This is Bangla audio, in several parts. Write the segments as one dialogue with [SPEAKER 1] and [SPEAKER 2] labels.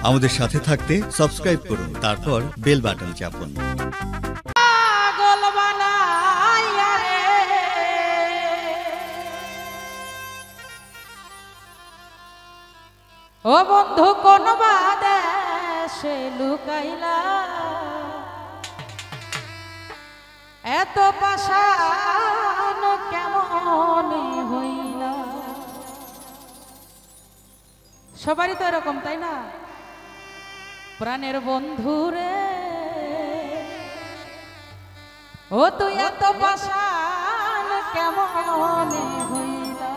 [SPEAKER 1] আমাদের সাথে থাকতে সাবস্ক্রাইব করুন, তারপর বেল বাটন চাপুন।
[SPEAKER 2] ও বন্ধু কোন বাদেশে লুকাইলা, এত পাষাণ কেমন হইলা। সবারই তো এরকম, তাই না? প্রাণের বন্ধু রে, ও তুই এত পাষাণ কেমন হইলা।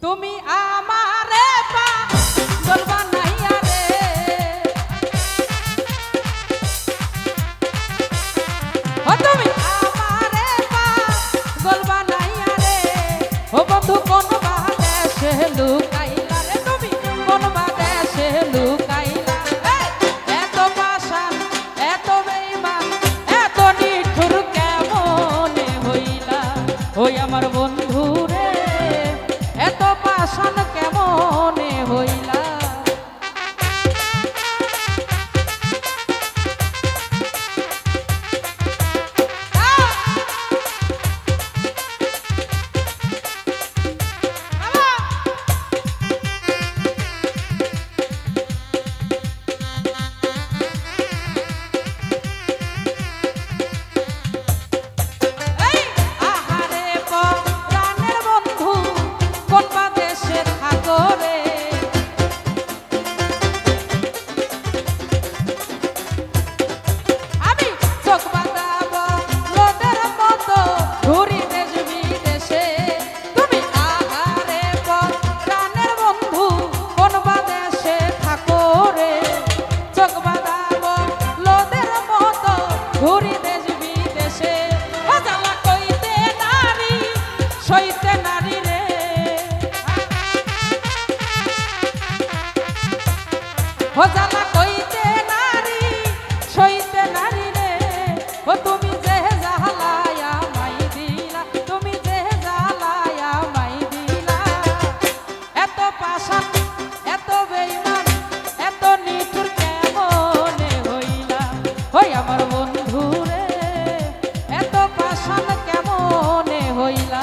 [SPEAKER 2] তুমি আমারে পাগল বানাইয়া রে, ও তুমি আমারে পাগল বানাইয়া রে। ও বন্ধু কোন বাদেশে লুকাইলা রে, তুমি কোন বাদেশে লুকাইলা। এত পাষাণ, এত বেঈমান, এত নিঠুর কেমনে হইলা। ওই আমার বন্ধু রে, এত পাষাণ কেমনে হইলা। ও জ্বালা কইতে নারী সইতে নারী রে, ও তুমি যে জ্বালায়া মাই দিলা, তুমি যে জ্বালায়া মাই দিলা। এত পাষাণ, এত বেঈমান, এত নিঠুর কেমনে হইলা। ওই আমার বন্ধু রে, এত পাষাণ কেমনে হইলা।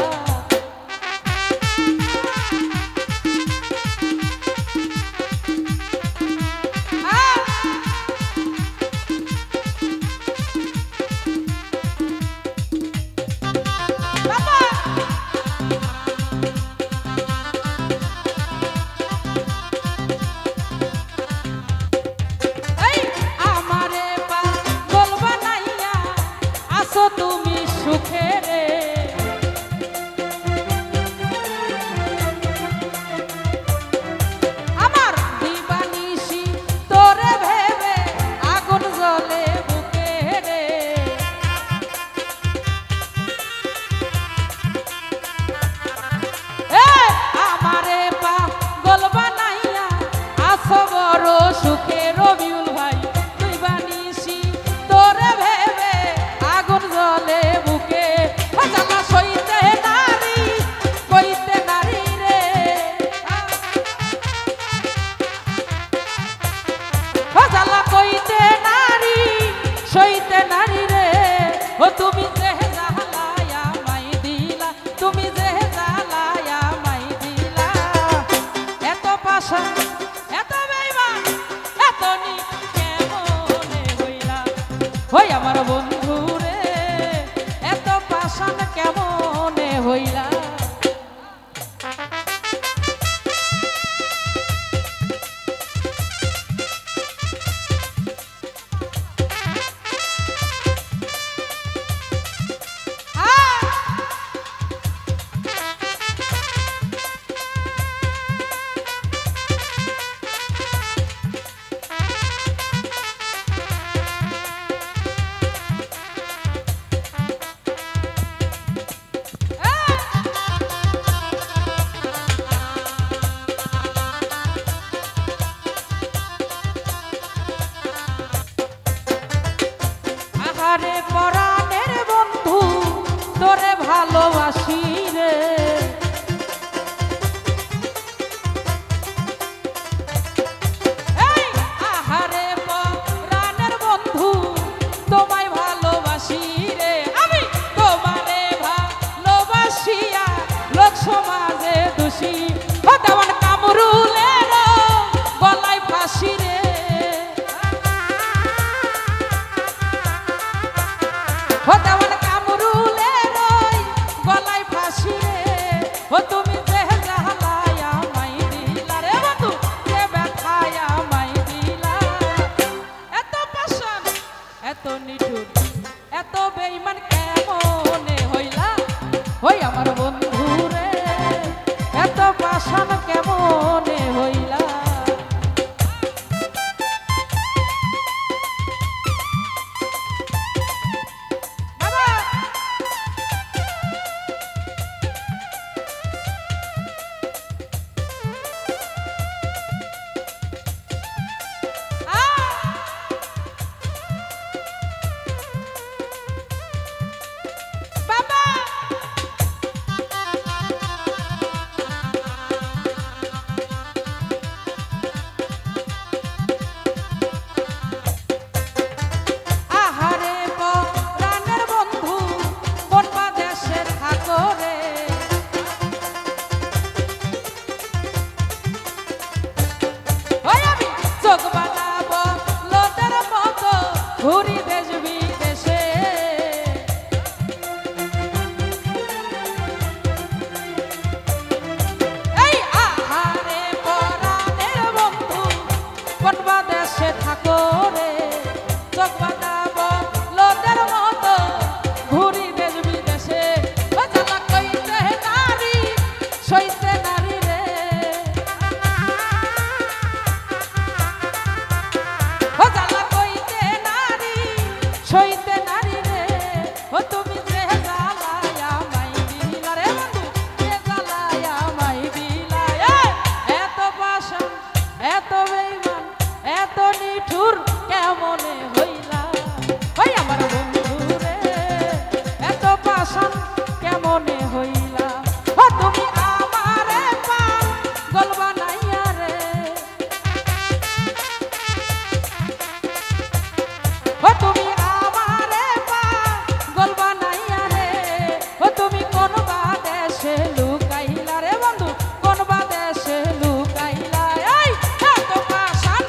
[SPEAKER 2] লুকাইলা রে বন্ধু কোন বাদেশে লুকাইলা এই এত পাশান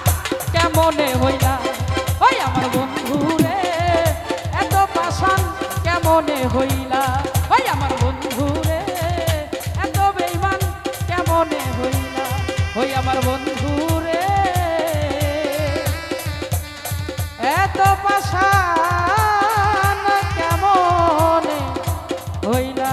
[SPEAKER 2] কেমনে হইলা ওই আমার বন্ধু রে এত পাশান কেমনে হইলা ওই আমার বন্ধু রে এত বেঈমান কেমনে হইলা ওই আমার বন্ধু রে এত পাশান কেমনে হইলা।